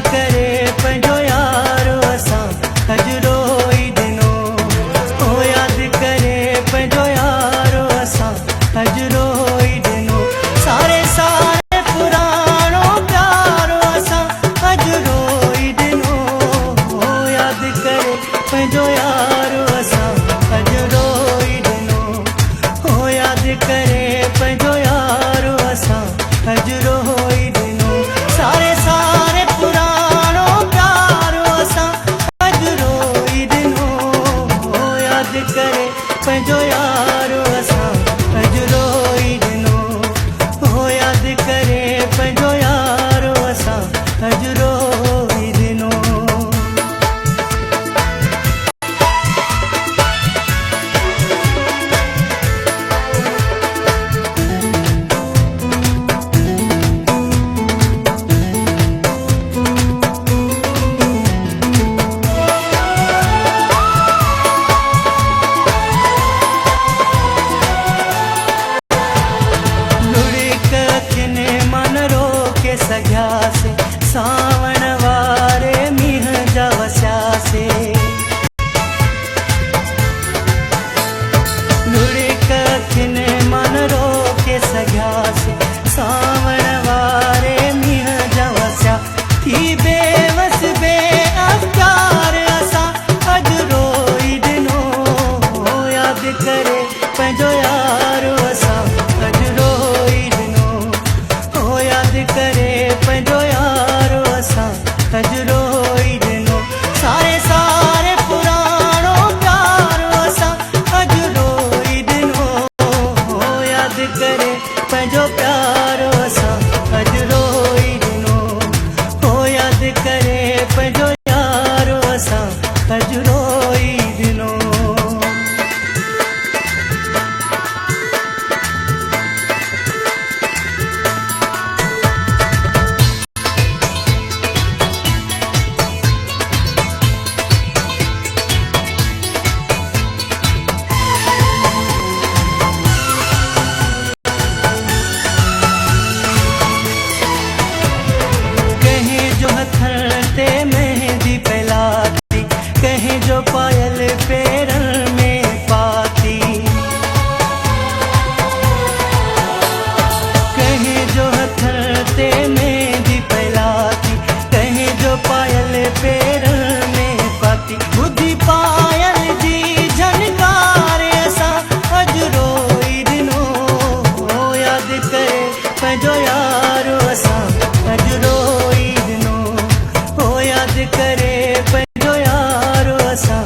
करे पंहिंजो यारो असां अजरो ई दिनो ओ याद करे पंहिंजो यारो असां अजरो ई दिनो सारे सारे पुराणो प्यारो असां अजरो ई दिनो ओ याद करे पंहिंजो यारो असां अजरो ई दिनो ओ याद करे पंहिंजो यारो असां अजरो ई दिनो सारे सारे पुराणो प्यारो असां अजरो ई दिनो ओ याद करे पंहिंजो यारो असां अजरो ई दिनो ओ याद करे पंहिंजो यारो असां अजरो ई दिनो सघियासे सावण वारे मींहं जा वसियासे लुढ़िक अखियुनि मन रोके सघियासे सावण वारे मींहं जा वसिया थी बेवस बेअख़्तियार असां अजरो ई दिनो याद करे पंहिंजो यारो असां अजरो ई दिनो ओ याद करे पंहिंजो यारो असां अजरो ई दिनो सारे सारे पुराणो प्यारो असां अजरो ई दिनो ओ याद करे पंहिंजो प्यारो असां अजरो ई दिनो ओ याद करे पंहिंजो यारो असां अजरो ई दिनो मेहंदी फैलाती कहीं जो पायल पैरन में पाती कहीं जो हथते मेहंदी फैलाती कहीं जो पायल पैरन में पाती बुद्धि पायल जी झनकार असां अजरो ई दिनो याद करे पंहिंजो यारो असां अजरो ई दिनो ओ याद करे पंहिंजो यारो असां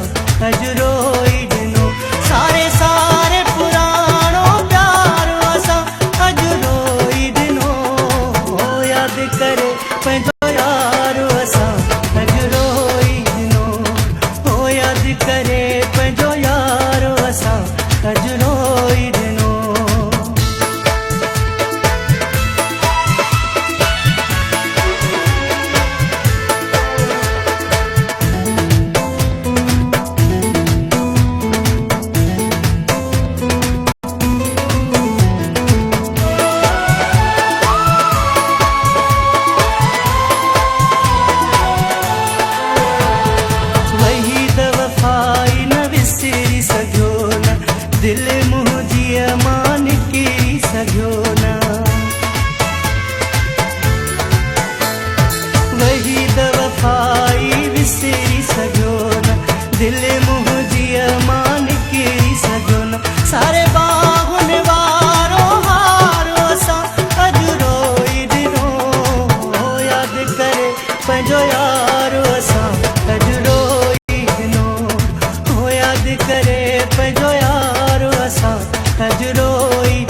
अजरो ई दिनो सारे सारे पुराणो प्यारो असां अजरो ई दिनो ओ याद करे पंहिंजो यारो असां अजरो ई दिनो ओ याद करे पंहिंजो यारो असां अजरो ई दिनो दिल मुंहिंजी मान किरी सघियो न वही दफ़ाई विसरी सघियो न दिल मुंहिंजी मान किरी सघियो न सारे बाहुनि वारो हारो असां अजरो ई दिनो याद करे पंहिंजो यारो असां अजरो ई दिनो याद करे पंहिंजो यारो असां अजरो ई